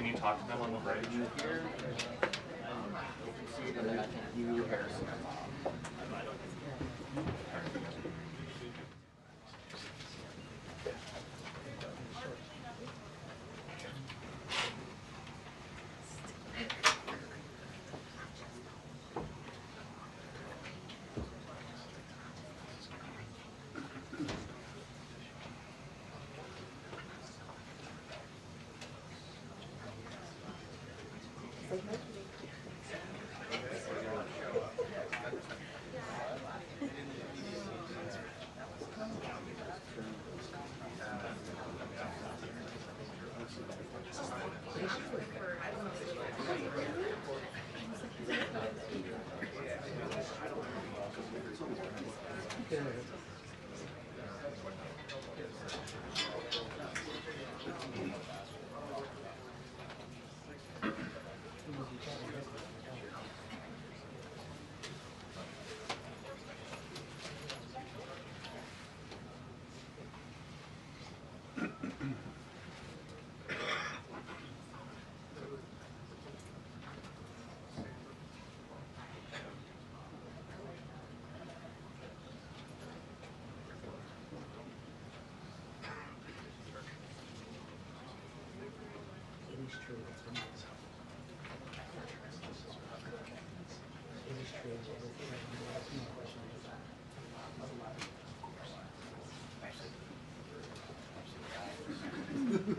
Can you talk to them on the bridge?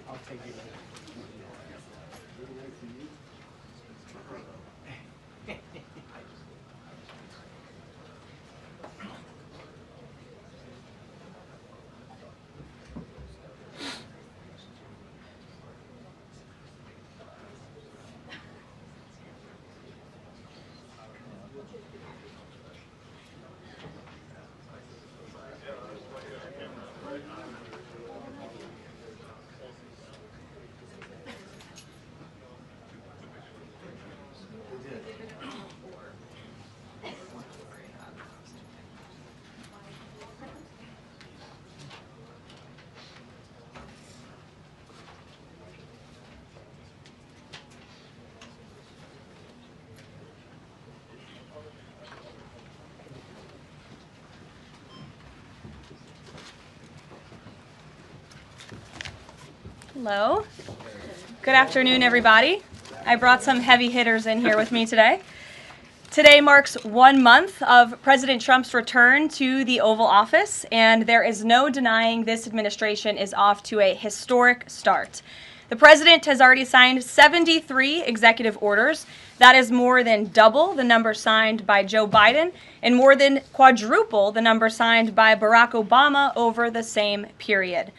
I'll take it. Hello. Good afternoon, everybody. I brought some heavy hitters in here with me today. Today marks 1 month of President Trump's return to the Oval Office, and there is no denying this administration is off to a historic start. The president has already signed 73 executive orders. That is more than double the number signed by Joe Biden and more than quadruple the number signed by Barack Obama over the same period.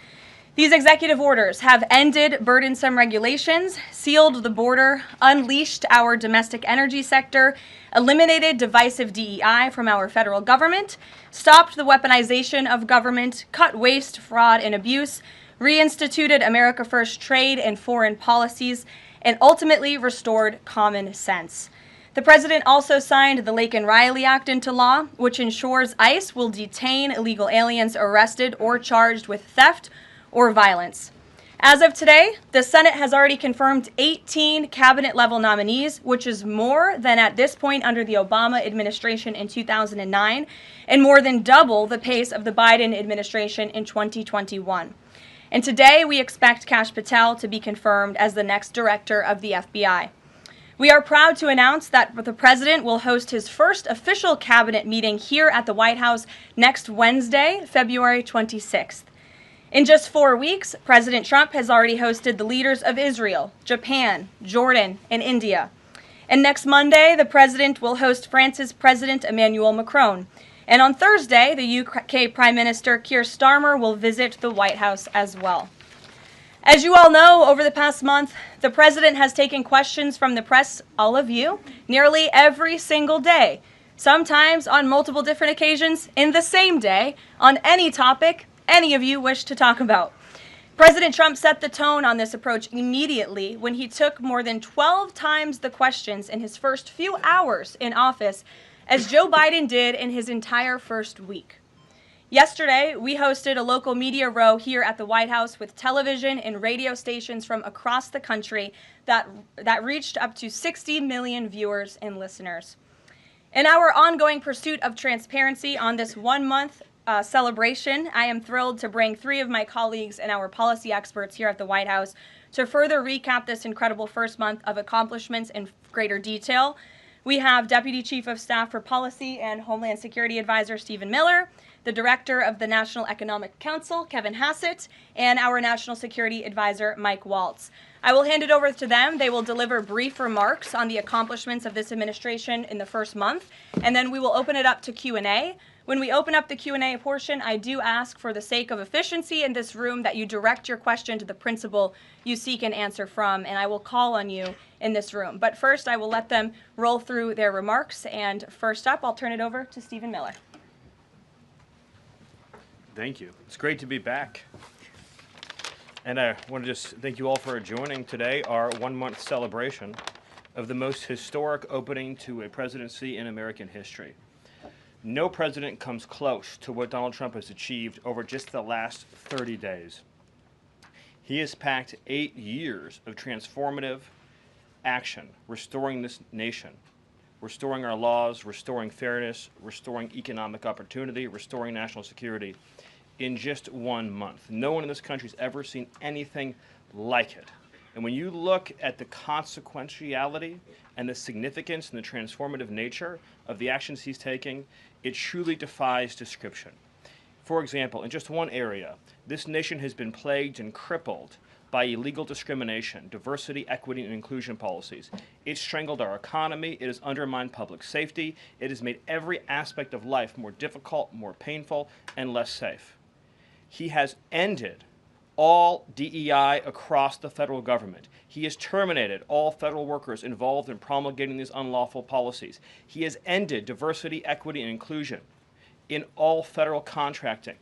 These executive orders have ended burdensome regulations, sealed the border, unleashed our domestic energy sector, eliminated divisive DEI from our federal government, stopped the weaponization of government, cut waste, fraud, and abuse, reinstituted America First trade and foreign policies, and ultimately restored common sense. The president also signed the Laken Riley Act into law, which ensures ICE will detain illegal aliens arrested or charged with theft or violence. As of today, the Senate has already confirmed 18 cabinet-level nominees, which is more than at this point under the Obama administration in 2009, and more than double the pace of the Biden administration in 2021. And today, we expect Kash Patel to be confirmed as the next director of the FBI. We are proud to announce that the president will host his first official cabinet meeting here at the White House next Wednesday, February 26th. In just 4 weeks, President Trump has already hosted the leaders of Israel, Japan, Jordan, and India. And next Monday, the president will host France's President Emmanuel Macron. And on Thursday, the UK Prime Minister Keir Starmer will visit the White House as well. As you all know, over the past month, the president has taken questions from the press, all of you, nearly every single day, sometimes on multiple different occasions in the same day, on any topic any of you wish to talk about. President Trump set the tone on this approach immediately when he took more than 12 times the questions in his first few hours in office, as Joe Biden did in his entire first week. Yesterday, we hosted a local media row here at the White House with television and radio stations from across the country that reached up to 60 million viewers and listeners. In our ongoing pursuit of transparency on this one-month celebration, I am thrilled to bring three of my colleagues and our policy experts here at the White House to further recap this incredible first month of accomplishments in greater detail. We have Deputy Chief of Staff for Policy and Homeland Security Advisor Stephen Miller, the Director of the National Economic Council, Kevin Hassett, and our National Security Advisor, Mike Waltz. I will hand it over to them. They will deliver brief remarks on the accomplishments of this administration in the first month, and then we will open it up to Q&A. When we open up the Q&A portion, I do ask, for the sake of efficiency in this room, that you direct your question to the principal you seek an answer from, and I will call on you in this room. But first, I will let them roll through their remarks, and first up, I'll turn it over to Stephen Miller. Thank you. It's great to be back. And I want to just thank you all for joining today, our one-month celebration of the most historic opening to a presidency in American history. No president comes close to what Donald Trump has achieved over just the last 30 days. He has packed 8 years of transformative action, restoring this nation, restoring our laws, restoring fairness, restoring economic opportunity, restoring national security in just 1 month. No one in this country has ever seen anything like it. And when you look at the consequentiality and the significance and the transformative nature of the actions he's taking, it truly defies description. For example, in just one area, this nation has been plagued and crippled by illegal discrimination, diversity, equity, and inclusion policies. It's strangled our economy, it has undermined public safety, it has made every aspect of life more difficult, more painful, and less safe. He has ended all DEI across the federal government. He has terminated all federal workers involved in promulgating these unlawful policies. He has ended diversity, equity, and inclusion in all federal contracting.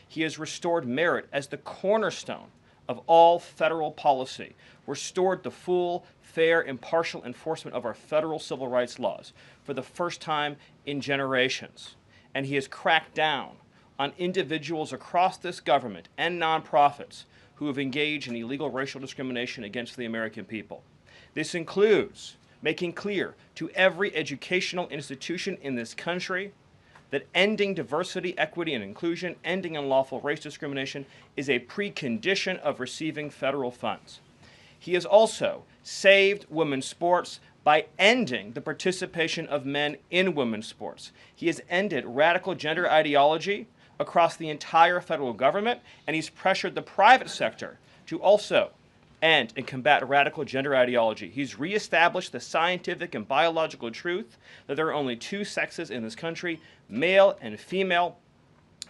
He has restored merit as the cornerstone of all federal policy, restored the full, fair, impartial enforcement of our federal civil rights laws for the first time in generations. And he has cracked down on individuals across this government and nonprofits who have engaged in illegal racial discrimination against the American people. This includes making clear to every educational institution in this country that ending diversity, equity, and inclusion, ending unlawful race discrimination, is a precondition of receiving federal funds. He has also saved women's sports by ending the participation of men in women's sports. He has ended radical gender ideology across the entire federal government, and he's pressured the private sector to also end and combat radical gender ideology. He's reestablished the scientific and biological truth that there are only two sexes in this country, male and female,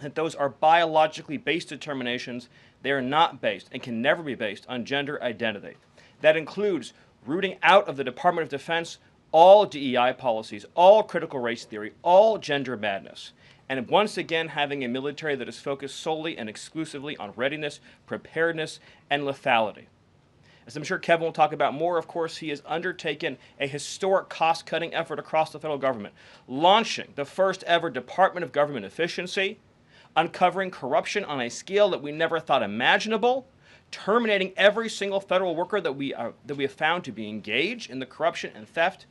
that those are biologically based determinations. They are not based and can never be based on gender identity. That includes rooting out of the Department of Defense all DEI policies, all critical race theory, all gender madness, and once again having a military that is focused solely and exclusively on readiness, preparedness, and lethality. As I'm sure Kevin will talk about more, of course, he has undertaken a historic cost-cutting effort across the federal government, launching the first ever Department of Government Efficiency, uncovering corruption on a scale that we never thought imaginable, terminating every single federal worker that we have found to be engaged in the corruption and theft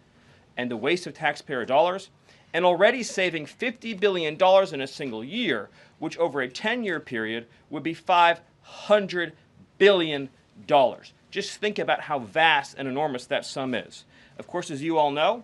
and the waste of taxpayer dollars, and already saving $50 billion in a single year, which over a 10-year period would be $500 billion. Just think about how vast and enormous that sum is. Of course, as you all know,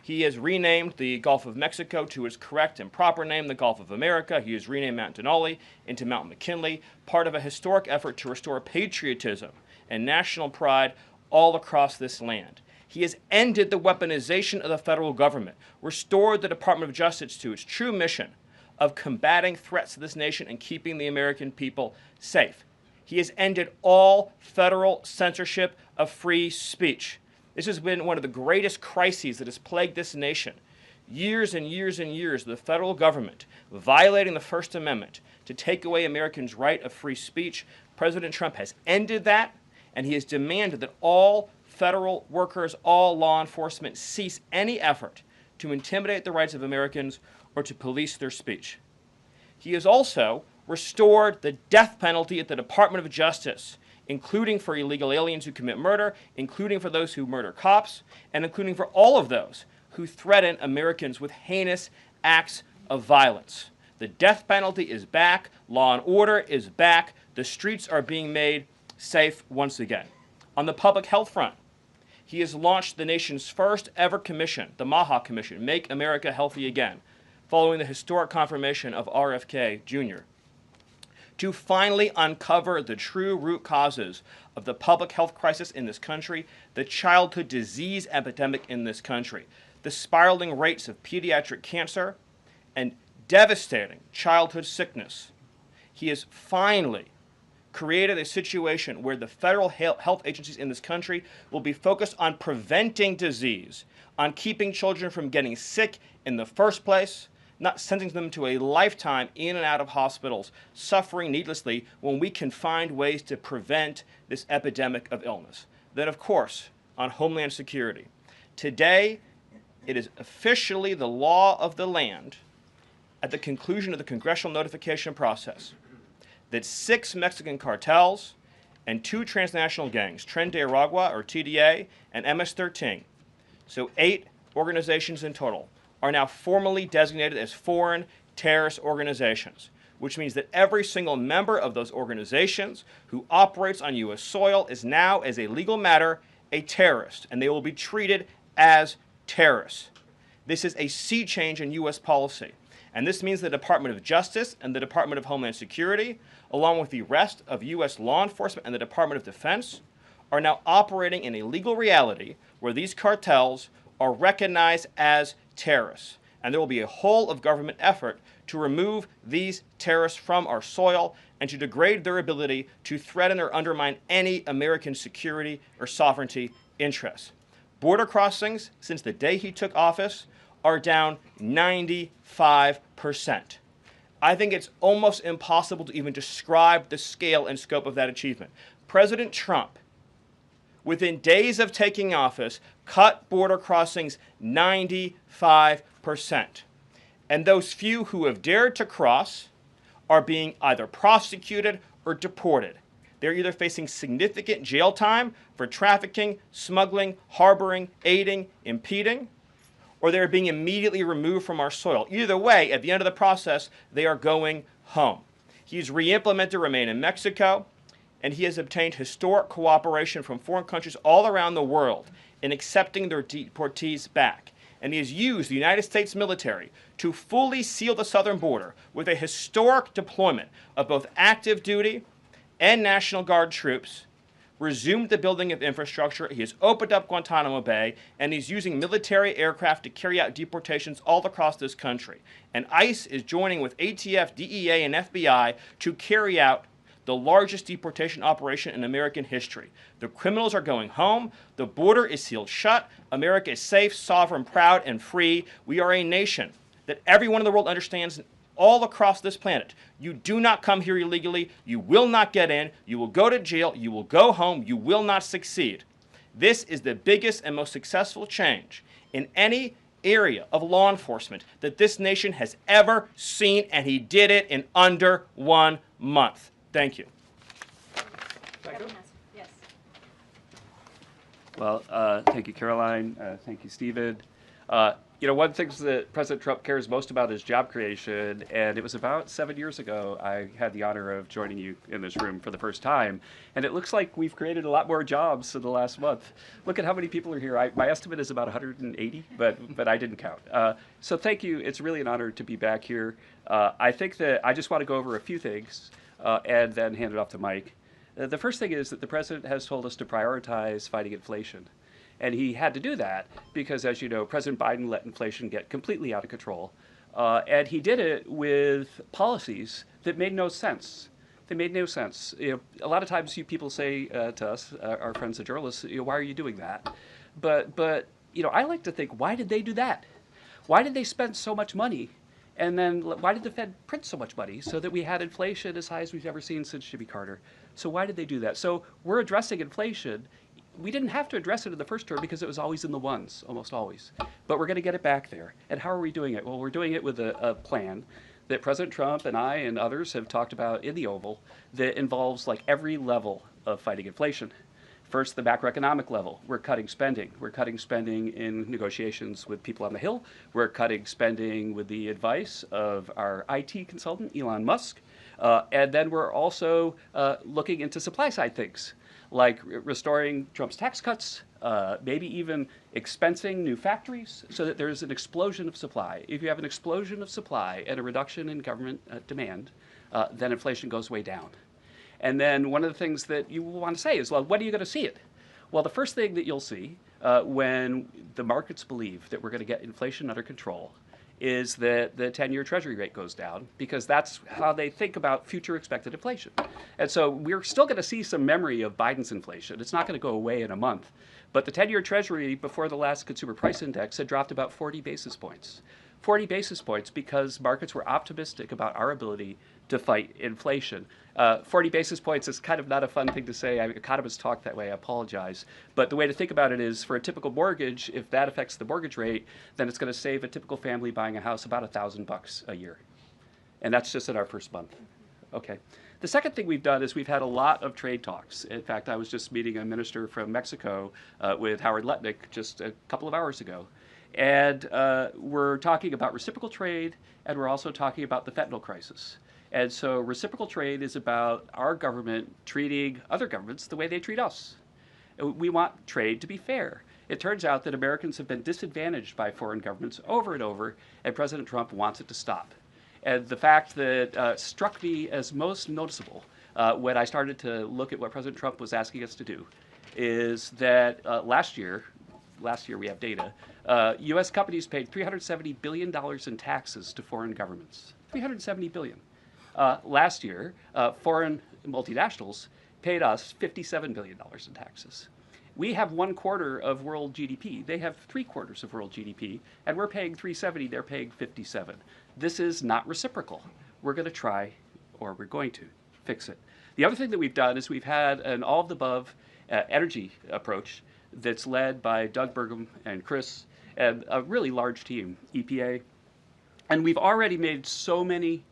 he has renamed the Gulf of Mexico to its correct and proper name, the Gulf of America. He has renamed Mount Denali into Mount McKinley, part of a historic effort to restore patriotism and national pride all across this land. He has ended the weaponization of the federal government, restored the Department of Justice to its true mission of combating threats to this nation and keeping the American people safe. He has ended all federal censorship of free speech. This has been one of the greatest crises that has plagued this nation. Years and years and years of the federal government violating the First Amendment to take away Americans' right of free speech. President Trump has ended that, and he has demanded that all federal workers, all law enforcement, cease any effort to intimidate the rights of Americans or to police their speech. He has also restored the death penalty at the Department of Justice, including for illegal aliens who commit murder, including for those who murder cops, and including for all of those who threaten Americans with heinous acts of violence. The death penalty is back. Law and order is back. The streets are being made safe once again. On the public health front, he has launched the nation's first ever commission, the MAGA Commission, Make America Healthy Again, following the historic confirmation of RFK Jr., to finally uncover the true root causes of the public health crisis in this country, the childhood disease epidemic in this country, the spiraling rates of pediatric cancer, and devastating childhood sickness. He has finally created a situation where the federal health agencies in this country will be focused on preventing disease, on keeping children from getting sick in the first place, not sending them to a lifetime in and out of hospitals, suffering needlessly, when we can find ways to prevent this epidemic of illness. Then, of course, on Homeland Security. Today, it is officially the law of the land, at the conclusion of the congressional notification process, that 6 Mexican cartels and 2 transnational gangs, Tren de Aragua, or TDA, and MS-13, so 8 organizations in total, are now formally designated as foreign terrorist organizations, which means that every single member of those organizations who operates on U.S. soil is now, as a legal matter, a terrorist, and they will be treated as terrorists. This is a sea change in U.S. policy, and this means the Department of Justice and the Department of Homeland Security, along with the rest of U.S. law enforcement and the Department of Defense, are now operating in a legal reality where these cartels are recognized as terrorists. And there will be a whole of government effort to remove these terrorists from our soil and to degrade their ability to threaten or undermine any American security or sovereignty interests. Border crossings, since the day he took office, are down 95%. I think it's almost impossible to even describe the scale and scope of that achievement. President Trump, within days of taking office, cut border crossings 95%. And those few who have dared to cross are being either prosecuted or deported. They're either facing significant jail time for trafficking, smuggling, harboring, aiding, impeding, or they're being immediately removed from our soil. Either way, at the end of the process, they are going home. He's re-implemented Remain in Mexico, and he has obtained historic cooperation from foreign countries all around the world in accepting their deportees back. And he has used the United States military to fully seal the southern border with a historic deployment of both active duty and National Guard troops, resumed the building of infrastructure, he has opened up Guantanamo Bay, and he's using military aircraft to carry out deportations all across this country. And ICE is joining with ATF, DEA, and FBI to carry out the largest deportation operation in American history. The criminals are going home. The border is sealed shut. America is safe, sovereign, proud, and free. We are a nation that everyone in the world understands all across this planet. You do not come here illegally. You will not get in. You will go to jail. You will go home. You will not succeed. This is the biggest and most successful change in any area of law enforcement that this nation has ever seen, and he did it in under 1 month. Thank you. Yes. Well, thank you, Caroline. Thank you, Stephen. One of the things that President Trump cares most about is job creation, and it was about 7 years ago I had the honor of joining you in this room for the first time, and it looks like we've created a lot more jobs in the last month. Look at how many people are here. My estimate is about 180, but I didn't count. So thank you. It's really an honor to be back here. I think that I just want to go over a few things and then hand it off to Mike. The first thing is that the president has told us to prioritize fighting inflation. And he had to do that because, as you know, President Biden let inflation get completely out of control. And he did it with policies that made no sense. They made no sense. A lot of times people say to us, our friends, the journalists, why are you doing that? But I like to think, why did they do that? Why did they spend so much money? And then why did the Fed print so much money so that we had inflation as high as we've ever seen since Jimmy Carter? So why did they do that? So we're addressing inflation. We didn't have to address it in the first term because it was always in the ones, almost always. But we're going to get it back there. And how are we doing it? Well, we're doing it with a plan that President Trump and I and others have talked about in the Oval that involves like every level of fighting inflation. First, the macroeconomic level. We're cutting spending. We're cutting spending in negotiations with people on the Hill. We're cutting spending with the advice of our IT consultant, Elon Musk. And then we're also looking into supply side things, like restoring Trump's tax cuts, maybe even expensing new factories so that there's an explosion of supply. If you have an explosion of supply and a reduction in government demand, then inflation goes way down. And then one of the things that you want to say is, well, when are you going to see it? Well, the first thing that you'll see when the markets believe that we're going to get inflation under control is that the 10-year Treasury rate goes down, because that's how they think about future expected inflation. And so we're still going to see some memory of Biden's inflation. It's not going to go away in a month. But the 10-year Treasury before the last consumer price index had dropped about 40 basis points. 40 basis points because markets were optimistic about our ability to fight inflation. 40 basis points is kind of not a fun thing to say. Economists talk that way, I apologize. But the way to think about it is, for a typical mortgage, if that affects the mortgage rate, then it's going to save a typical family buying a house about $1,000 a year. And that's just in our first month. Okay. The second thing we've done is we've had a lot of trade talks. In fact, I was just meeting a minister from Mexico with Howard Lutnick just a couple of hours ago. And we're talking about reciprocal trade, and we're also talking about the fentanyl crisis. And so reciprocal trade is about our government treating other governments the way they treat us. We want trade to be fair. It turns out that Americans have been disadvantaged by foreign governments over and over, and President Trump wants it to stop. And the fact that struck me as most noticeable when I started to look at what President Trump was asking us to do is that last year we have data, U.S. companies paid $370 billion in taxes to foreign governments. $370 billion. Last year, foreign multinationals paid us $57 billion in taxes. We have 1/4 of world GDP. They have 3/4 of world GDP, and we're paying 370, they're paying 57. This is not reciprocal. We're going to try, or we're going to, fix it. The other thing that we've done is we've had an all-of-the-above energy approach that's led by Doug Burgum and Chris and a really large team, EPA. And we've already made so many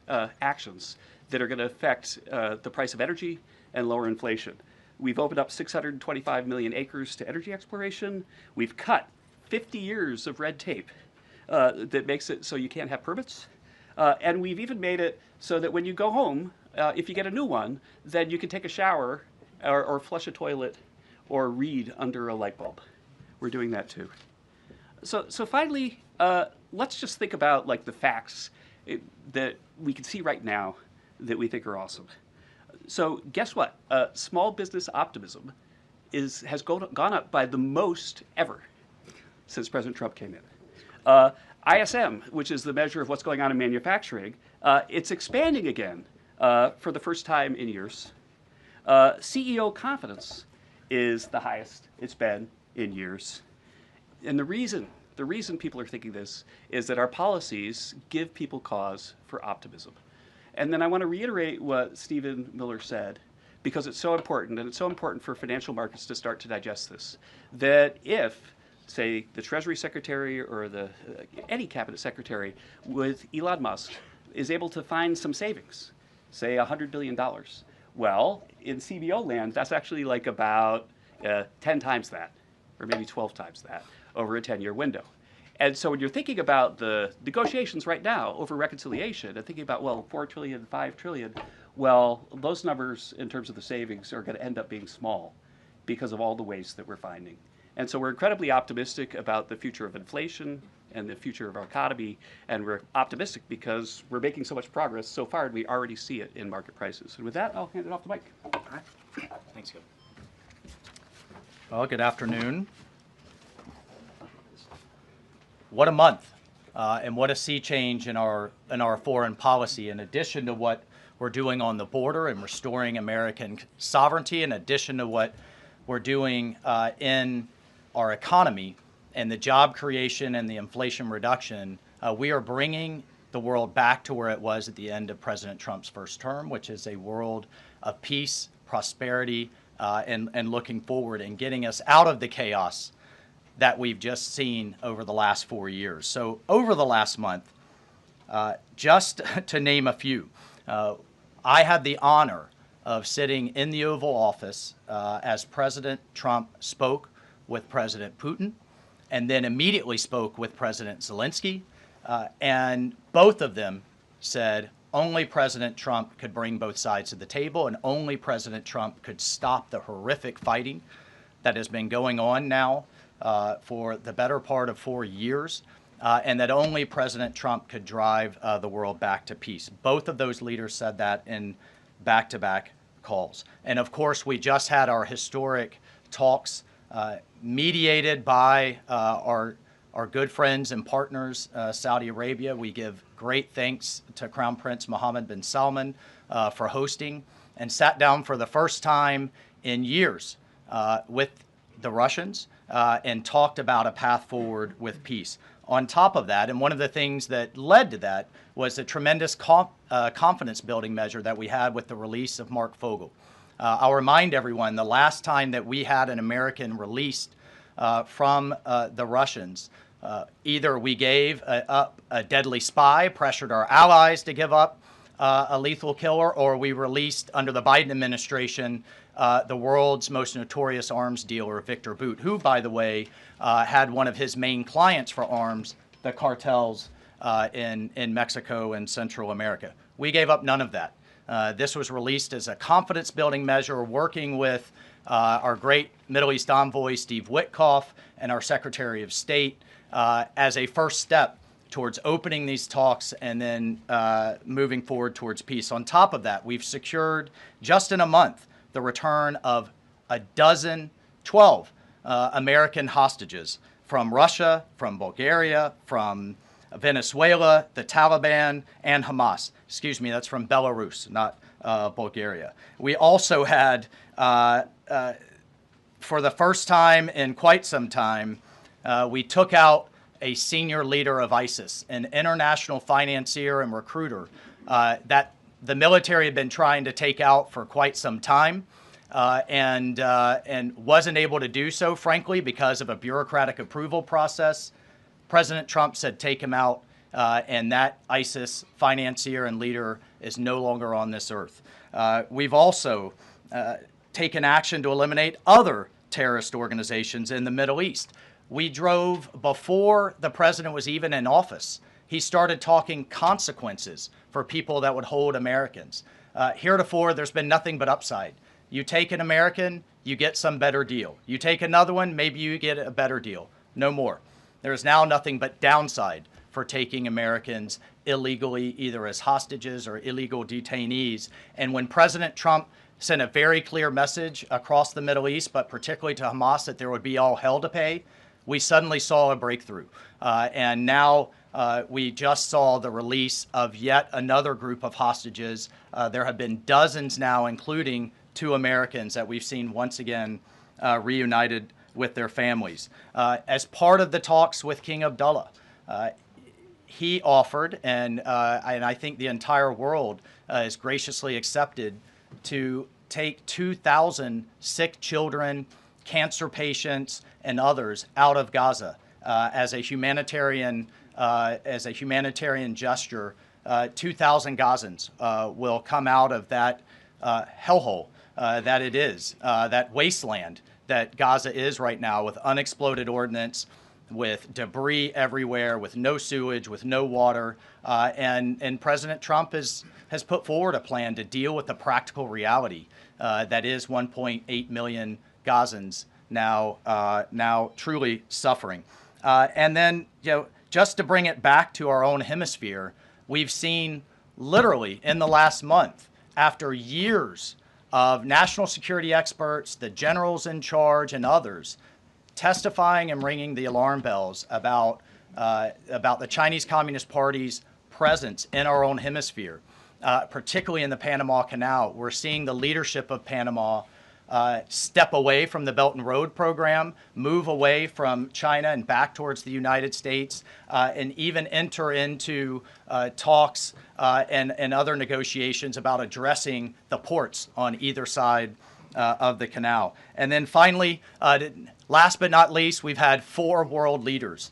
actions that are going to affect the price of energy and lower inflation. We've opened up 625 million acres to energy exploration. We've cut 50 years of red tape that makes it so you can't have permits. And we've even made it so that when you go home, if you get a new one, then you can take a shower or flush a toilet or read under a light bulb. We're doing that too. So finally, let's just think about like the facts that we can see right now that we think are awesome. So guess what? Small business optimism has gone up by the most ever since President Trump came in. ISM, which is the measure of what's going on in manufacturing, it's expanding again for the first time in years. CEO confidence is the highest it's been in years. And the reason people are thinking this is that our policies give people cause for optimism. And then I want to reiterate what Stephen Miller said, because it's so important, and it's so important for financial markets to start to digest this, that if, say, the Treasury Secretary or any cabinet secretary with Elon Musk is able to find some savings, say $100 billion, well, in CBO land, that's actually like about 10 times that, or maybe 12 times that, over a 10-year window. And so when you're thinking about the negotiations right now over reconciliation and thinking about, well, 4 trillion, 5 trillion, well, those numbers in terms of the savings are going to end up being small because of all the waste that we're finding. And so we're incredibly optimistic about the future of inflation and the future of our economy, and we're optimistic because we're making so much progress so far, and we already see it in market prices. And with that, I'll hand it off to Mike. All right. Thanks, Gil. Well, good afternoon. What a month, and what a sea change in our foreign policy. In addition to what we're doing on the border and restoring American sovereignty, in addition to what we're doing in our economy and the job creation and the inflation reduction, we are bringing the world back to where it was at the end of President Trump's first term, which is a world of peace, prosperity, and looking forward and getting us out of the chaos that we've just seen over the last 4 years. So over the last month, Just to name a few, I had the honor of sitting in the Oval Office as President Trump spoke with President Putin, and then immediately spoke with President Zelensky, and both of them said only President Trump could bring both sides to the table, and only President Trump could stop the horrific fighting that has been going on now for the better part of 4 years, and that only President Trump could drive the world back to peace. Both of those leaders said that in back-to-back calls. And of course, we just had our historic talks mediated by our good friends and partners, Saudi Arabia. We give great thanks to Crown Prince Mohammed bin Salman for hosting, and sat down for the first time in years with the Russians and talked about a path forward with peace. On top of that, and one of the things that led to that, was the tremendous confidence building measure that we had with the release of Mark Fogel. I'll remind everyone, the last time that we had an American released from the Russians, either we gave up a deadly spy, pressured our allies to give up a lethal killer, or we released, under the Biden administration, the world's most notorious arms dealer, Victor Bout, who, by the way, had one of his main clients for arms, the cartels in Mexico and Central America. We gave up none of that. This was released as a confidence-building measure, working with our great Middle East envoy, Steve Witkoff, and our Secretary of State as a first step towards opening these talks and then moving forward towards peace. On top of that, we've secured, just in a month, the return of 12 American hostages from Russia, from Bulgaria, from Venezuela, the Taliban, and Hamas. Excuse me, that's from Belarus, not Bulgaria. We also had, for the first time in quite some time, we took out a senior leader of ISIS, an international financier and recruiter that the military had been trying to take out for quite some time, and wasn't able to do so, frankly, because of a bureaucratic approval process. President Trump said, take him out, and that ISIS financier and leader is no longer on this earth. We've also taken action to eliminate other terrorist organizations in the Middle East. We drove, before the president was even in office, he started talking consequences for people that would hold Americans. Heretofore, there's been nothing but upside. You take an American, you get some better deal. You take another one, maybe you get a better deal. No more. There is now nothing but downside for taking Americans illegally, either as hostages or illegal detainees. And when President Trump sent a very clear message across the Middle East, but particularly to Hamas, that there would be all hell to pay, we suddenly saw a breakthrough. And now we just saw the release of yet another group of hostages. There have been dozens now, including 2 Americans that we've seen once again reunited with their families. As part of the talks with King Abdullah, he offered, and I think the entire world is graciously accepted, to take 2,000 sick children, cancer patients, and others out of Gaza as a humanitarian gesture. 2,000 Gazans will come out of that hellhole that it is, that wasteland that Gaza is right now, with unexploded ordnance, with debris everywhere, with no sewage, with no water. And President Trump has put forward a plan to deal with the practical reality that is 1.8 million Gazans now truly suffering. And then, just to bring it back to our own hemisphere, we've seen literally in the last month, after years of national security experts, the generals in charge, and others testifying and ringing the alarm bells about the Chinese Communist Party's presence in our own hemisphere, particularly in the Panama Canal. We're seeing the leadership of Panama step away from the Belt and Road program, move away from China and back towards the United States, and even enter into talks and other negotiations about addressing the ports on either side of the canal. And then finally, last but not least, we've had 4 world leaders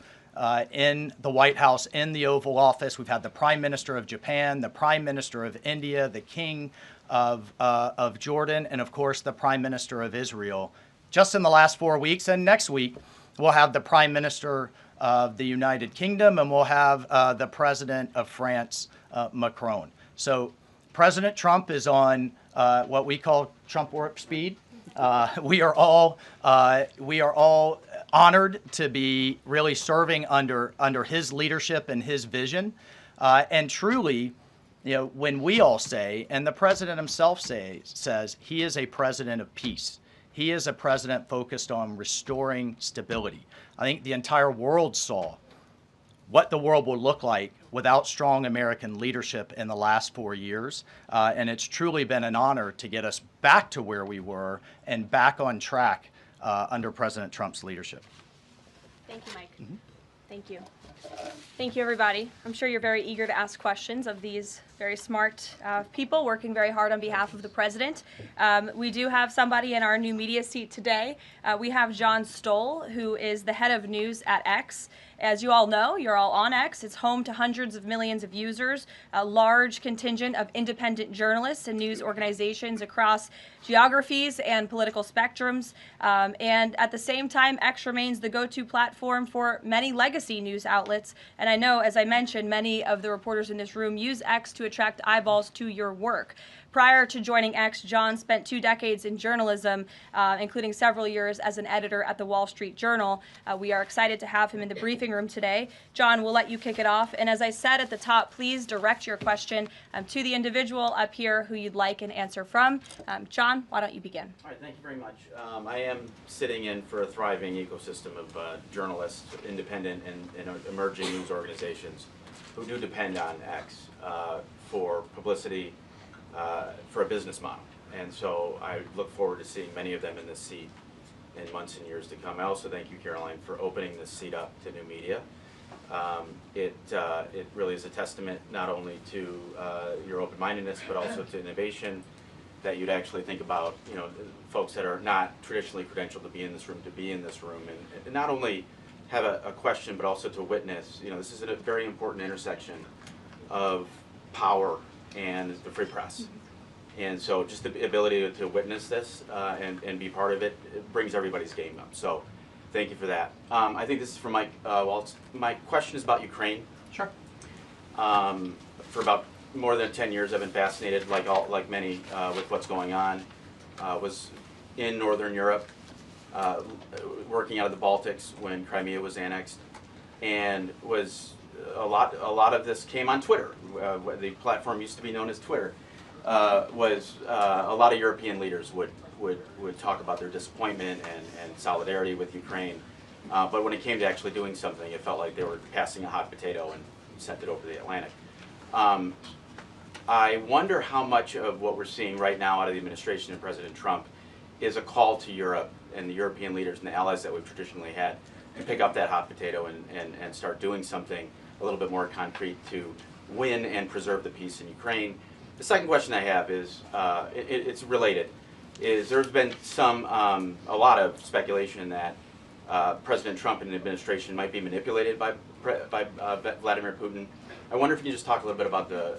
in the White House, in the Oval Office. We've had the Prime Minister of Japan, the Prime Minister of India, the King of Jordan, and of course the Prime Minister of Israel just in the last 4 weeks. And next week we'll have the Prime Minister of the United Kingdom, and we'll have the President of France, Macron. So President Trump is on what we call Trump warp speed. We are all honored to be really serving under his leadership and his vision. And truly, when we all say, and the president himself says, he is a president of peace. He is a president focused on restoring stability. I think the entire world saw what the world will look like without strong American leadership in the last 4 years. And it's truly been an honor to get us back to where we were and back on track under President Trump's leadership. Thank you, Mike. Thank you. Thank you, everybody. I'm sure you're very eager to ask questions of these very smart people working very hard on behalf of the president. We do have somebody in our new media seat today. We have John Stoll, who is the head of news at X. As you all know, you're all on X. It's home to hundreds of millions of users, a large contingent of independent journalists and news organizations across geographies and political spectrums. And at the same time, X remains the go-to platform for many legacy news outlets. And I know, as I mentioned, many of the reporters in this room use X to attract eyeballs to your work. Prior to joining X, John spent 2 decades in journalism, including several years as an editor at the Wall Street Journal. We are excited to have him in the briefing room today. John, we'll let you kick it off. And as I said at the top, please direct your question to the individual up here who you'd like an answer from. John, why don't you begin? All right, thank you very much. I am sitting in for a thriving ecosystem of journalists, independent and emerging news organizations who do depend on X for publicity, for a business model. And so I look forward to seeing many of them in this seat in months and years to come. I also thank you, Karoline, for opening this seat up to new media. It really is a testament not only to your open-mindedness, but also to innovation, that you'd actually think about, folks that are not traditionally credentialed to be in this room, and not only have a question, but also to witness. This is a very important intersection of power and the free press. And so just the ability to witness this and be part of it, brings everybody's game up. So thank you for that. I think this is for Mike Waltz. My question is about Ukraine. Sure. For about more than 10 years, I've been fascinated, like many, with what's going on. Was in Northern Europe, working out of the Baltics when Crimea was annexed, and was a lot of this came on Twitter. The platform used to be known as Twitter. Was a lot of European leaders would talk about their disappointment and solidarity with Ukraine, but when it came to actually doing something, it felt like they were passing a hot potato and sent it over the Atlantic. I wonder how much of what we're seeing right now out of the administration of President Trump is a call to Europe and the European leaders and the allies that we've traditionally had to pick up that hot potato and start doing something a little bit more concrete to win and preserve the peace in Ukraine. The second question I have is, it's related, is there's been a lot of speculation that President Trump and the administration might be manipulated by Vladimir Putin. I wonder if you can just talk a little bit about the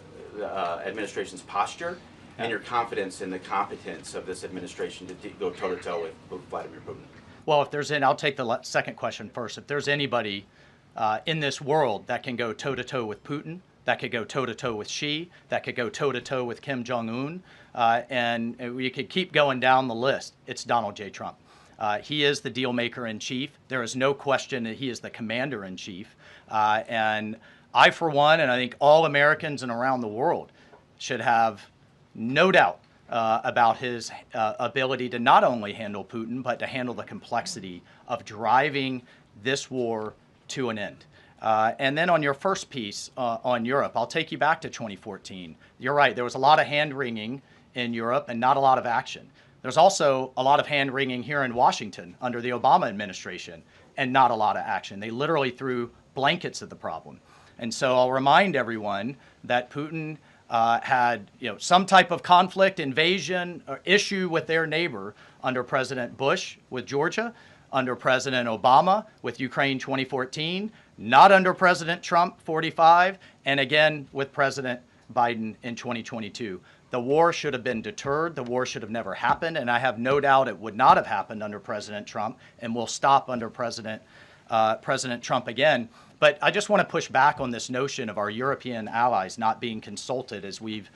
administration's posture and your confidence in the competence of this administration to go toe-to-toe with Vladimir Putin. Well, if there's I'll take the second question first. If there's anybody in this world that can go toe-to-toe with Putin, that could go toe-to-toe with Xi, that could go toe-to-toe with Kim Jong-un, and we could keep going down the list, it's Donald J. Trump. He is the deal maker in chief. There is no question that he is the commander in chief. And I, for one, and I think all Americans and around the world should have no doubt about his ability to not only handle Putin, but to handle the complexity of driving this war to an end. And then on your first piece on Europe, I'll take you back to 2014. You're right, there was a lot of hand-wringing in Europe and not a lot of action. There's also a lot of hand-wringing here in Washington under the Obama administration and not a lot of action. They literally threw blankets at the problem. And so I'll remind everyone that Putin had some type of conflict, invasion, or issue with their neighbor under President Bush with Georgia, under President Obama with Ukraine 2014, not under President Trump, 45, and again with President Biden in 2022. The war should have been deterred. The war should have never happened, and I have no doubt it would not have happened under President Trump and will stop under President Trump again. But I just want to push back on this notion of our European allies not being consulted as we've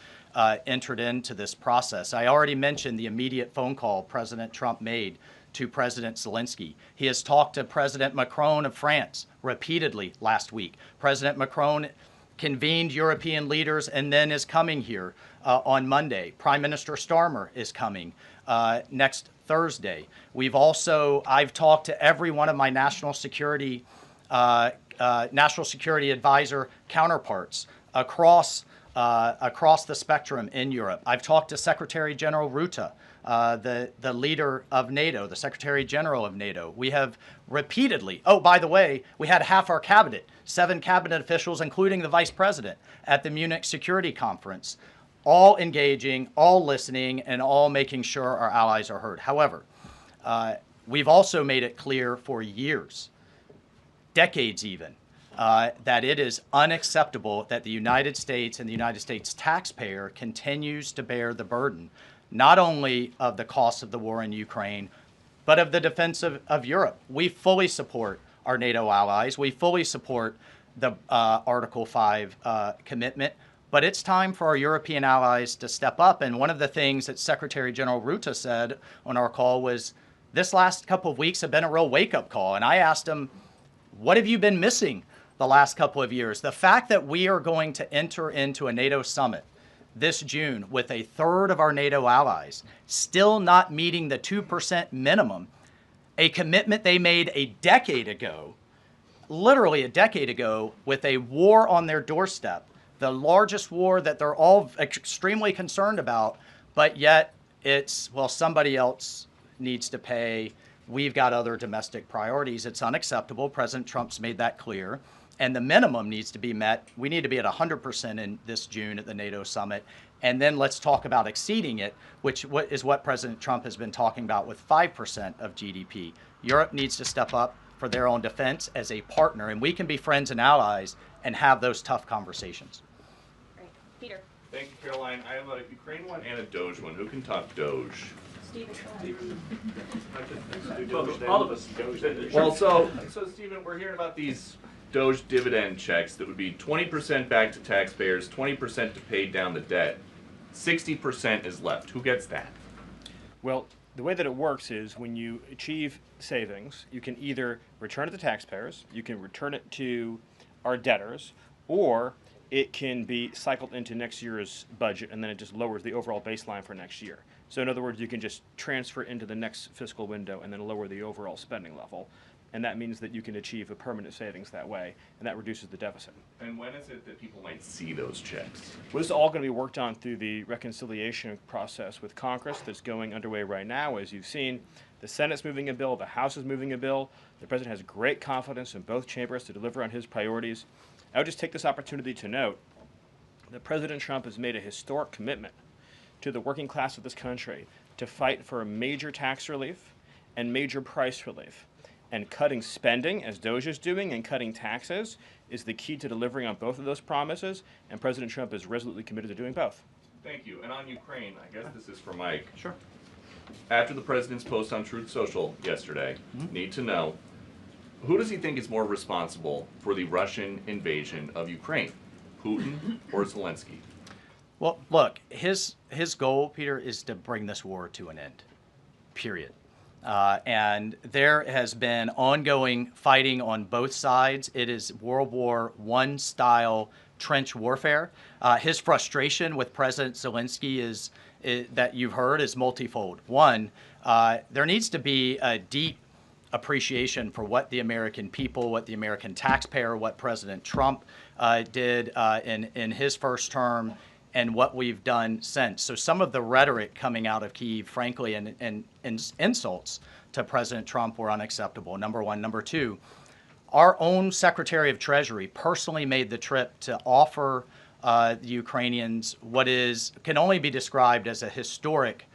entered into this process. I already mentioned the immediate phone call President Trump made to President Zelensky. He has talked to President Macron of France repeatedly last week. President Macron convened European leaders and then is coming here on Monday. Prime Minister Starmer is coming next Thursday. I've talked to every one of my national security advisor counterparts across the spectrum in Europe. I've talked to Secretary General Rutte, the leader of NATO, the Secretary General of NATO. We have repeatedly, oh, by the way, we had half our cabinet, 7 cabinet officials, including the vice president, at the Munich Security Conference, all engaging, all listening, and all making sure our allies are heard. However, we've also made it clear for years, decades even, that it is unacceptable that the United States and the United States taxpayer continues to bear the burden, not only of the cost of the war in Ukraine, but of the defense of Europe. We fully support our NATO allies. We fully support the Article 5 commitment, but it's time for our European allies to step up. And one of the things that Secretary General Rutte said on our call was, this last couple of weeks have been a real wake-up call. And I asked him, what have you been missing the last couple of years? The fact that we are going to enter into a NATO summit this June with a third of our NATO allies still not meeting the 2% minimum, a commitment they made a decade ago, literally a decade ago, with a war on their doorstep, the largest war that they're all extremely concerned about, but yet it's, well, somebody else needs to pay. We've got other domestic priorities. It's unacceptable. President Trump's made that clear. And the minimum needs to be met. We need to be at 100% in this June at the NATO summit. And then let's talk about exceeding it, which is what President Trump has been talking about with 5% of GDP. Europe needs to step up for their own defense as a partner, and we can be friends and allies and have those tough conversations. Great. Peter. Thank you, Caroline. I have a Ukraine one and a Doge one. Who can talk Doge? Stephen. All of us. Well, so Stephen, we're hearing about these Doge dividend checks that would be 20% back to taxpayers, 20% to pay down the debt. 60% is left. Who gets that? Well, the way that it works is when you achieve savings, you can either return it to taxpayers, you can return it to our debtors, or it can be cycled into next year's budget, and then it just lowers the overall baseline for next year. So in other words, you can just transfer into the next fiscal window and then lower the overall spending level. And that means that you can achieve a permanent savings that way, and that reduces the deficit. And when is it that people might see those checks? Well, this is all going to be worked on through the reconciliation process with Congress that's going underway right now. As you've seen, the Senate's moving a bill, the House is moving a bill. The President has great confidence in both chambers to deliver on his priorities. I would just take this opportunity to note that President Trump has made a historic commitment to the working class of this country to fight for major tax relief and major price relief. And cutting spending, as Doge is doing, and cutting taxes is the key to delivering on both of those promises, and President Trump is resolutely committed to doing both. Thank you. And on Ukraine, I guess this is for Mike. Sure. After the president's post on Truth Social yesterday, need to know, who does he think is more responsible for the Russian invasion of Ukraine, Putin or Zelensky? Well, look, his goal, Peter, is to bring this war to an end, period. And there has been ongoing fighting on both sides. It is World War I style trench warfare. His frustration with President Zelensky is that you've heard is multifold. One, there needs to be a deep appreciation for what the American people, what the American taxpayer, what President Trump did in his first term, and what we've done since. So some of the rhetoric coming out of Kyiv, frankly, and insults to President Trump were unacceptable, number one. Number two, our own Secretary of Treasury personally made the trip to offer the Ukrainians what can only be described as a historic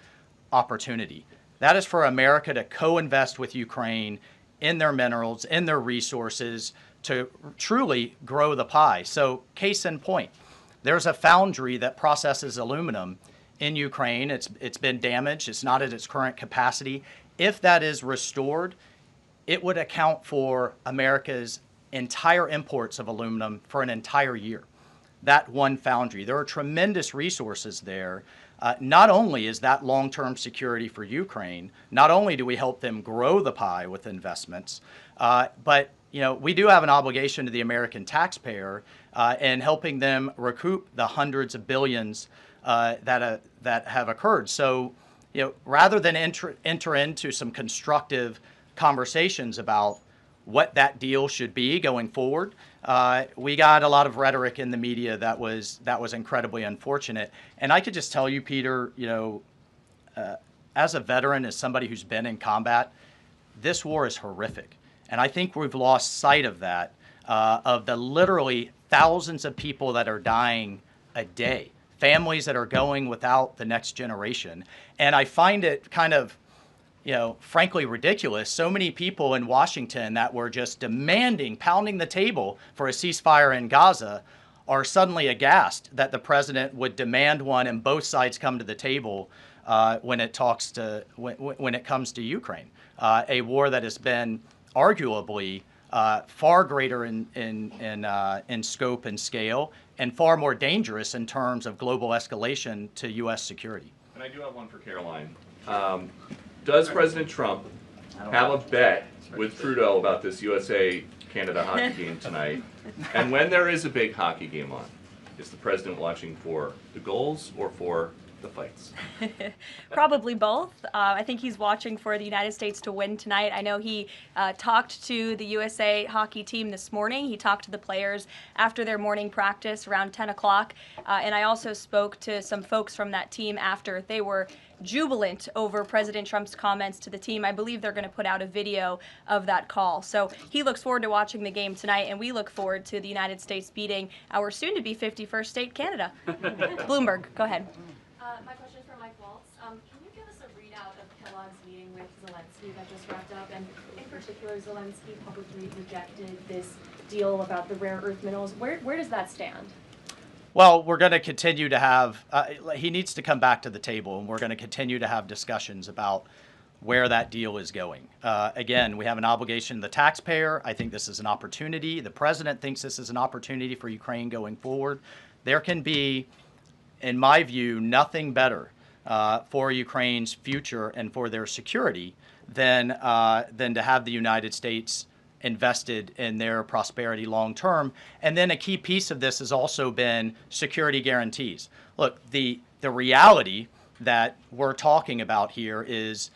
opportunity. That is for America to co-invest with Ukraine in their minerals, in their resources, to truly grow the pie. So case in point, there's a foundry that processes aluminum in Ukraine. It's been damaged. It's not at its current capacity. If that is restored, it would account for America's entire imports of aluminum for an entire year. That one foundry. There are tremendous resources there. Not only is that long-term security for Ukraine, not only do we help them grow the pie with investments, but we do have an obligation to the American taxpayer in helping them recoup the hundreds of billions that have occurred. So, rather than enter into some constructive conversations about what that deal should be going forward, we got a lot of rhetoric in the media that was incredibly unfortunate. And I could just tell you, Peter, as a veteran, as somebody who's been in combat, this war is horrific. And I think we've lost sight of that, of the literally thousands of people that are dying a day, families that are going without the next generation. And I find it kind of, frankly ridiculous. So many people in Washington that were just demanding, pounding the table for a ceasefire in Gaza are suddenly aghast that the president would demand one and both sides come to the table when it comes to Ukraine, a war that has been arguably far greater in scope and scale and far more dangerous in terms of global escalation to U.S. security. And I do have one for Karoline. Does President Trump have a bet with Trudeau about this USA-Canada hockey game tonight? And when there is a big hockey game on, is the president watching for the goals or for the fights? Probably both. I think he's watching for the United States to win tonight. I know he talked to the USA hockey team this morning. He talked to the players after their morning practice around 10 o'clock. And I also spoke to some folks from that team after. They were jubilant over President Trump's comments to the team. I believe they're going to put out a video of that call. So he looks forward to watching the game tonight, and we look forward to the United States beating our soon-to-be 51st state, Canada. Bloomberg, go ahead. My question is for Mike Waltz. Can you give us a readout of Kellogg's meeting with Zelensky that just wrapped up? And in particular, Zelensky publicly rejected this deal about the rare earth minerals. Where does that stand? Well, we're going to continue to have, he needs to come back to the table, and we're going to continue to have discussions about where that deal is going. Again, we have an obligation to the taxpayer. I think this is an opportunity. The president thinks this is an opportunity for Ukraine going forward. There can be, in my view, nothing better for Ukraine's future and for their security than to have the United States invested in their prosperity long term. And then a key piece of this has also been security guarantees. Look, the reality that we're talking about here is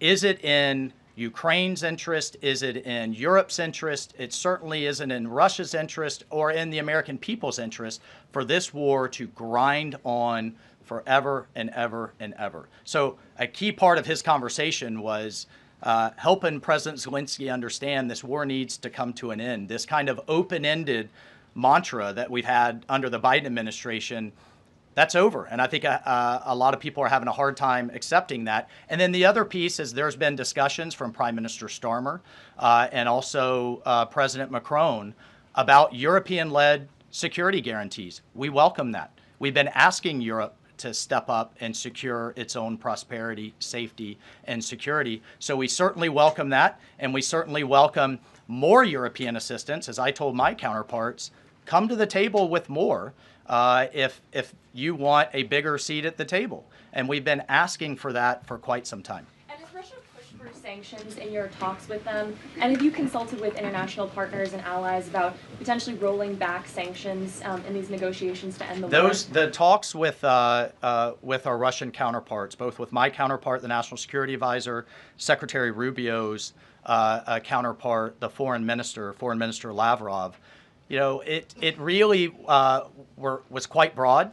it in Ukraine's interest? Is it in Europe's interest? It certainly isn't in Russia's interest or in the American people's interest for this war to grind on forever and ever and ever. So a key part of his conversation was helping President Zelensky understand this war needs to come to an end. This kind of open-ended mantra that we've had under the Biden administration, that's over. And I think a lot of people are having a hard time accepting that. And then the other piece is there's been discussions from Prime Minister Starmer and also President Macron about European-led security guarantees. We welcome that. We've been asking Europe to step up and secure its own prosperity, safety, and security. So we certainly welcome that, and we certainly welcome more European assistance. As I told my counterparts, come to the table with more if you want a bigger seat at the table. And we've been asking for that for quite some time. And has Russia pushed for sanctions in your talks with them? And have you consulted with international partners and allies about potentially rolling back sanctions in these negotiations to end the war? The talks with our Russian counterparts, both with my counterpart, the National Security Advisor, Secretary Rubio's counterpart, the Foreign Minister Lavrov, it really was quite broad,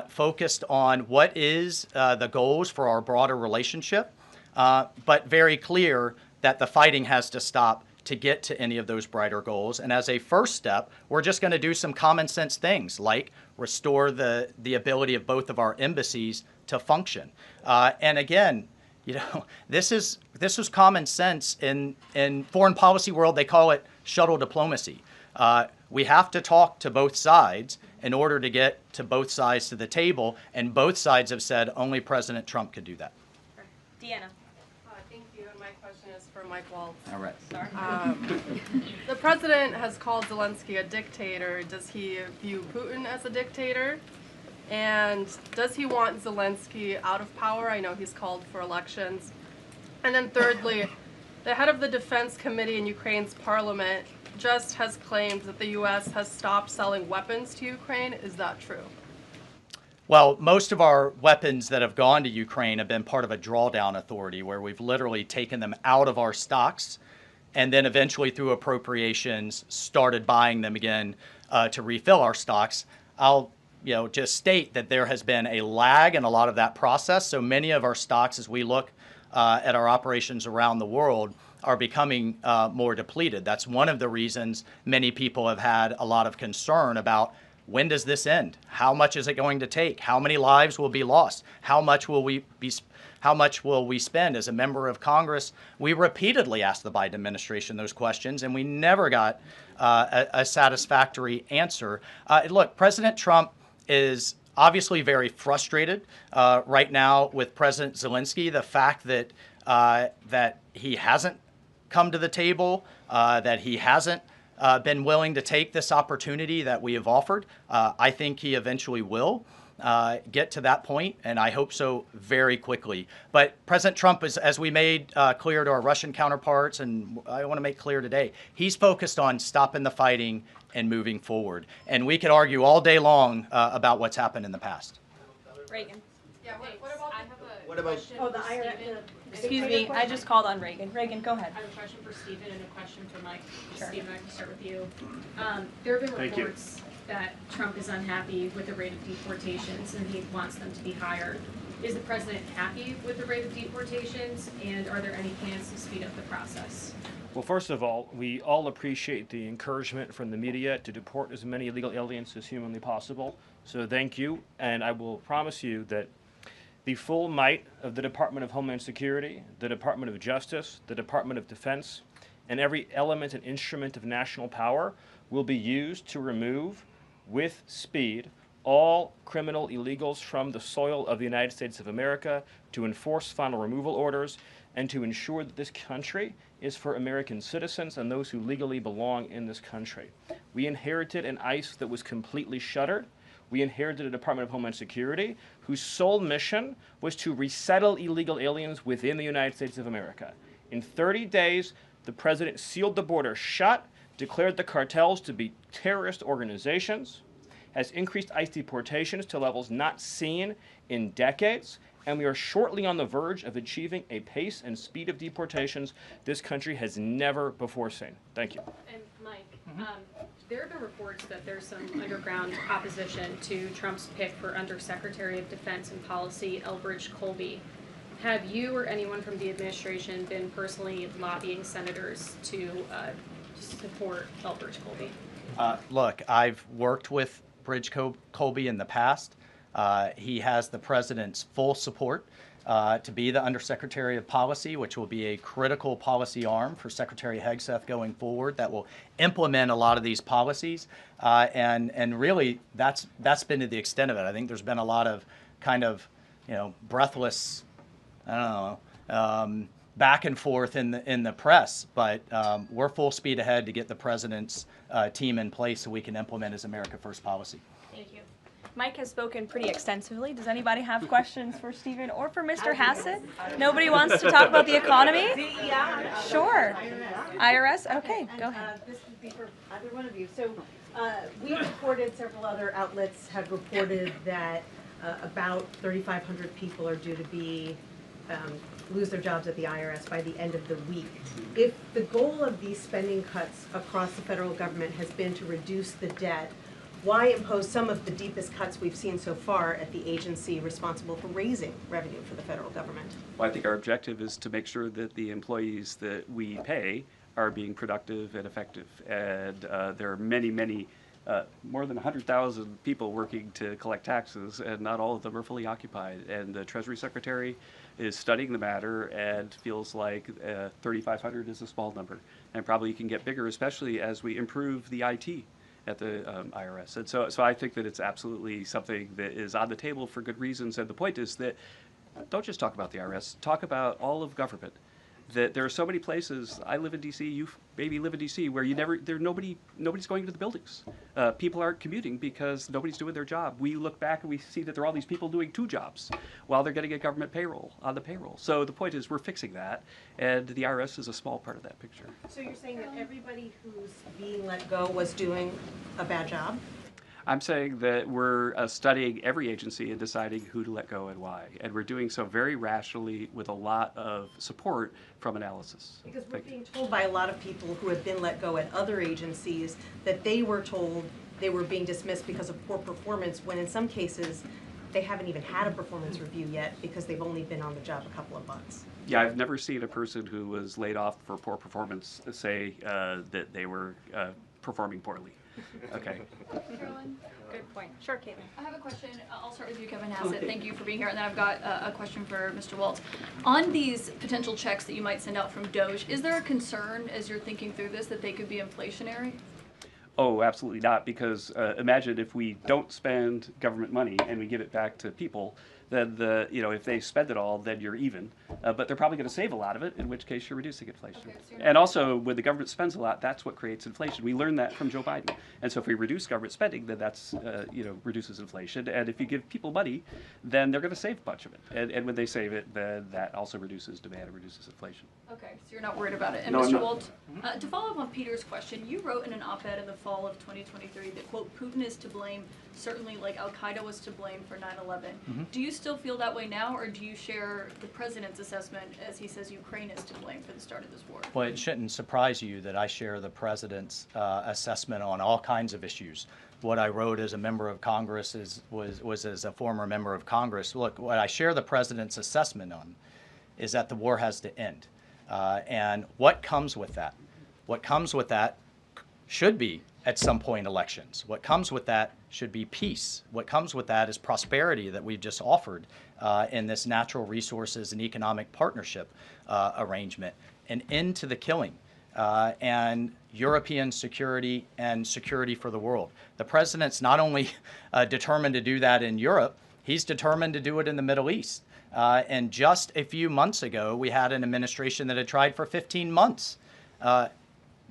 focused on what is the goals for our broader relationship, but very clear that the fighting has to stop to get to any of those brighter goals. And as a first step, we're just going to do some common sense things like restore the ability of both of our embassies to function. And again, this is common sense in foreign policy world. They call it shuttle diplomacy. We have to talk to both sides in order to get to both sides to the table, and both sides have said only President Trump could do that. Deanna. Thank you, and my question is for Mike Waltz. All right. The president has called Zelensky a dictator. Does he view Putin as a dictator? And does he want Zelensky out of power? I know he's called for elections. And then thirdly, the head of the Defense Committee in Ukraine's parliament just has claimed that the U.S. has stopped selling weapons to Ukraine. Is that true? Well, most of our weapons that have gone to Ukraine have been part of a drawdown authority where we've literally taken them out of our stocks and then eventually through appropriations started buying them again to refill our stocks. I'll just state that there has been a lag in a lot of that process. So many of our stocks, as we look at our operations around the world, are becoming more depleted. That's one of the reasons many people have had a lot of concern about when does this end? How much is it going to take? How many lives will be lost? How much will we spend? As a member of Congress, we repeatedly asked the Biden administration those questions, and we never got a satisfactory answer. Look, President Trump is obviously very frustrated right now with President Zelensky. The fact that that he hasn't come to the table, that he hasn't been willing to take this opportunity that we have offered. I think he eventually will get to that point, and I hope so very quickly. But President Trump, as we made clear to our Russian counterparts, and I want to make clear today, he's focused on stopping the fighting and moving forward. And we could argue all day long about what's happened in the past. Reagan. Yeah, what about What about the IRS? Excuse me, I just called on Reagan. Reagan, go ahead. I have a question for Stephen and a question for Mike. Sure. Stephen, I can start with you. There have been Thank you. reports that Trump is unhappy with the rate of deportations and he wants them to be higher. Is the president happy with the rate of deportations, and are there any plans to speed up the process? Well, first of all, we all appreciate the encouragement from the media to deport as many illegal aliens as humanly possible. So thank you, and I will promise you that the full might of the Department of Homeland Security, the Department of Justice, the Department of Defense, and every element and instrument of national power will be used to remove, with speed, all criminal illegals from the soil of the United States of America, to enforce final removal orders, and to ensure that this country is for American citizens and those who legally belong in this country. We inherited an ICE that was completely shuttered. We inherited a Department of Homeland Security whose sole mission was to resettle illegal aliens within the United States of America. In 30 days, the president sealed the border shut, declared the cartels to be terrorist organizations, has increased ICE deportations to levels not seen in decades, and we are shortly on the verge of achieving a pace and speed of deportations this country has never before seen. Thank you. And Mike, there have been reports that there's some underground opposition to Trump's pick for Undersecretary of Defense and Policy, Elbridge Colby. Have you or anyone from the administration been personally lobbying senators to support Elbridge Colby? Look, I've worked with Bridge Colby in the past. He has the president's full support to be the Undersecretary of Policy, which will be a critical policy arm for Secretary Hegseth going forward that will implement a lot of these policies. And really, that's been to the extent of it. I think there's been a lot of kind of, breathless, I don't know, back and forth in the press, but we're full speed ahead to get the president's team in place so we can implement his America First policy. Thank you. Mike has spoken pretty extensively. Does anybody have questions for Stephen or for Mr. Hassett? Nobody wants to talk about the economy? Sure. IRS? Okay, go ahead. This would be for either one of you. So we reported, several other outlets have reported that about 3,500 people are due to be lose their jobs at the IRS by the end of the week. If the goal of these spending cuts across the federal government has been to reduce the debt, why impose some of the deepest cuts we've seen so far at the agency responsible for raising revenue for the federal government? Well, I think our objective is to make sure that the employees that we pay are being productive and effective. And there are many, many more than 100,000 people working to collect taxes, and not all of them are fully occupied. And the Treasury Secretary is studying the matter and feels like 3,500 is a small number, and probably can get bigger, especially as we improve the IT at the IRS. And so I think that it's absolutely something that is on the table for good reasons. And the point is that don't just talk about the IRS, talk about all of government. That there are so many places. I live in D.C. You maybe live in D.C. where nobody's going to the buildings. People aren't commuting because nobody's doing their job. We look back and we see that there are all these people doing 2 jobs while they're getting a government payroll on the payroll. So the point is we're fixing that, and the IRS is a small part of that picture. So you're saying that everybody who's being let go was doing a bad job? I'm saying that we're studying every agency and deciding who to let go and why. And we're doing so very rationally with a lot of support from analysis. Because we're being told by a lot of people who have been let go at other agencies that they were told they were being dismissed because of poor performance, when in some cases they haven't even had a performance review yet because they've only been on the job a couple of months. Yeah, I've never seen a person who was laid off for poor performance say that they were performing poorly. Okay. Caroline? Good point. Sure, Caitlin. I have a question. I'll start with you, Kevin Hassett. Thank you for being here. And then I've got a question for Mr. Waltz. On these potential checks that you might send out from Doge, is there a concern as you're thinking through this that they could be inflationary? Oh, absolutely not, because imagine if we don't spend government money and we give it back to people, then if they spend it all, then you're even. But they're probably going to save a lot of it, in which case you're reducing inflation. Okay, so And also, when the government spends a lot, that's what creates inflation. We learned that from Joe Biden. And so if we reduce government spending, then that's reduces inflation. And if you give people money, then they're going to save a bunch of it. And when they save it, then that also reduces demand and reduces inflation. Okay, so you're not worried about it. And No, I'm Mr. not. Waltz, to follow up on Peter's question, you wrote in an op-ed in the fall of 2023 that, quote, Putin is to blame, certainly like Al-Qaeda was to blame for 9/11. Do you still feel that way now, or do you share the president's assessment as he says Ukraine is to blame for the start of this war? Well, it shouldn't surprise you that I share the president's assessment on all kinds of issues. What I wrote as a member of Congress was as a former member of Congress. Look, what I share the president's assessment on is that the war has to end. And what comes with that? What comes with that should be, at some point, elections. What comes with that should be peace. What comes with that is prosperity that we've just offered in this natural resources and economic partnership arrangement, an end to the killing, and European security and security for the world. The president's not only determined to do that in Europe, he's determined to do it in the Middle East. And just a few months ago, we had an administration that had tried for 15 months,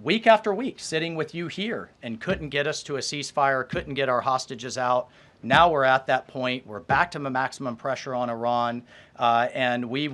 week after week, sitting with you here and couldn't get us to a ceasefire, couldn't get our hostages out. Now we're at that point. We're back to maximum pressure on Iran, and we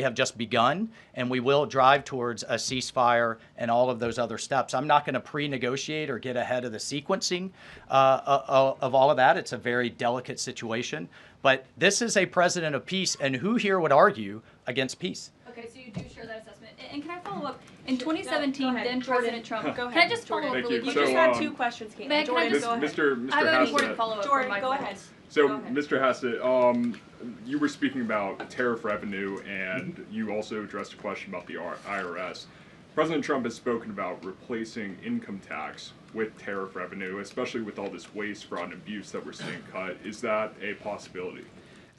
have just begun, and we will drive towards a ceasefire and all of those other steps. I'm not going to pre-negotiate or get ahead of the sequencing of all of that. It's a very delicate situation. But this is a president of peace, and who here would argue against peace? Okay, so you do share that assessment. And can I follow up? In 2017, Go ahead, then Jordan. President Trump. Go ahead, Can I just follow Jordan. up Thank really you. You quickly? just So, had 2 questions, Caitlin. Meg, can I Jordan, just- go ahead. Mr. I have an important Hassett. follow-up from Jordan, Mike go Waltz. ahead. So, Go ahead. Mr. Hassett, you were speaking about tariff revenue, and you also addressed a question about the IRS. President Trump has spoken about replacing income tax with tariff revenue, especially with all this waste, fraud, and abuse that we're seeing cut. Is that a possibility?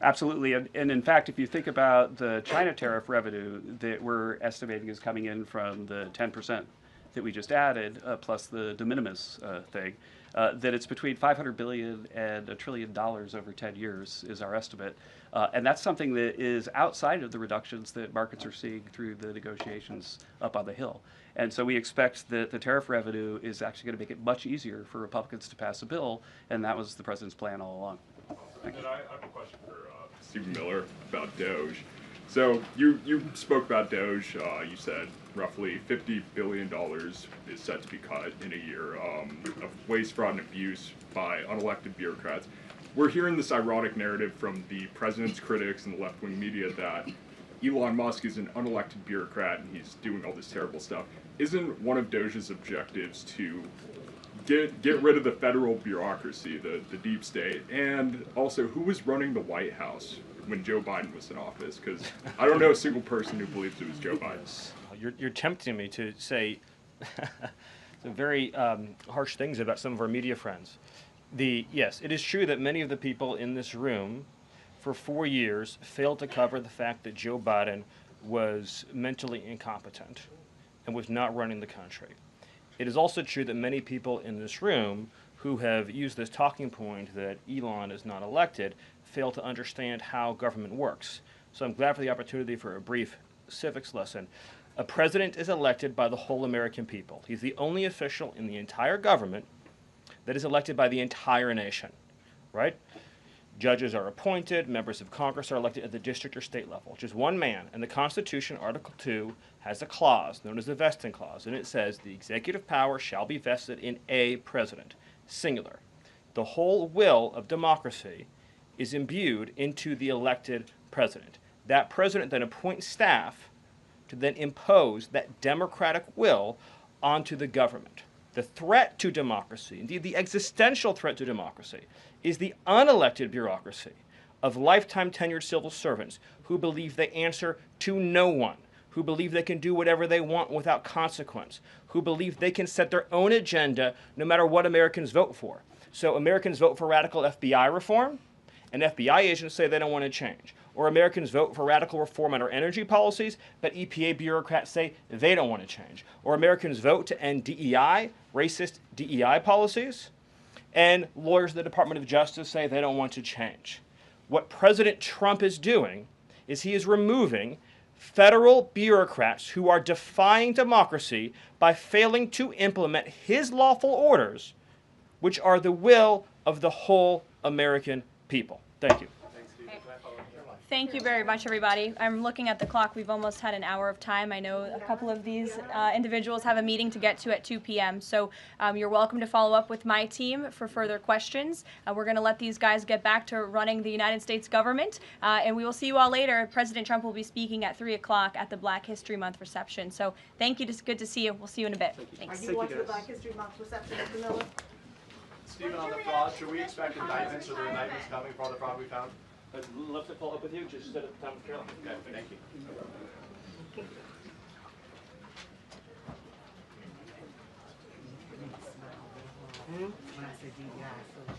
Absolutely, and in fact, if you think about the China tariff revenue that we're estimating is coming in from the 10% that we just added, plus the de minimis thing, that it's between $500 billion and $1 trillion over 10 years is our estimate. And that's something that is outside of the reductions that markets are seeing through the negotiations up on the Hill. And so we expect that the tariff revenue is actually going to make it much easier for Republicans to pass a bill, and that was the president's plan all along. And then I have a question for Stephen Miller about Doge. So you spoke about Doge. You said roughly $50 billion is set to be cut in a year of waste, fraud, and abuse by unelected bureaucrats. We're hearing this ironic narrative from the president's critics and the left-wing media that Elon Musk is an unelected bureaucrat and he's doing all this terrible stuff. Isn't one of Doge's objectives to get rid of the federal bureaucracy, the deep state, and also who was running the White House when Joe Biden was in office? Because I don't know a single person who believes it was Joe Biden. You're tempting me to say some very harsh things about some of our media friends. Yes, it is true that many of the people in this room for 4 years failed to cover the fact that Joe Biden was mentally incompetent and was not running the country. It is also true that many people in this room who have used this talking point that Elon is not elected fail to understand how government works. So I'm glad for the opportunity for a brief civics lesson. A president is elected by the whole American people. He's the only official in the entire government that is elected by the entire nation, right? Judges are appointed, members of Congress are elected at the district or state level. Just one man. And the Constitution, Article 2, has a clause known as the vesting clause, and it says the executive power shall be vested in a president, singular. The whole will of democracy is imbued into the elected president. That president then appoints staff to then impose that democratic will onto the government. The threat to democracy, indeed the existential threat to democracy, is the unelected bureaucracy of lifetime tenured civil servants who believe they answer to no one, who believe they can do whatever they want without consequence, who believe they can set their own agenda no matter what Americans vote for. So Americans vote for radical FBI reform, and FBI agents say they don't want to change. Or Americans vote for radical reform on our energy policies, but EPA bureaucrats say they don't want to change. Or Americans vote to end DEI, racist DEI policies, and lawyers at the Department of Justice say they don't want to change. What President Trump is doing is he is removing federal bureaucrats who are defying democracy by failing to implement his lawful orders, which are the will of the whole American people. Thank you. Thank you very much, everybody. I'm looking at the clock. We've almost had an hour of time. I know a couple of these individuals have a meeting to get to at 2 p.m. So you're welcome to follow up with my team for further questions. We're going to let these guys get back to running the United States government. And we will see you all later. President Trump will be speaking at 3 o'clock at the Black History Month reception. So thank you. It's good to see you. We'll see you in a bit. Thanks. Are you going to the Black History Month reception, Mr. Miller? Stephen, on the fraud, should we expect indictments? Are there indictments coming for all the fraud we found? I'd love to follow up with you. Just set up the time with Caroline. Okay, thank you. When I say DEI, so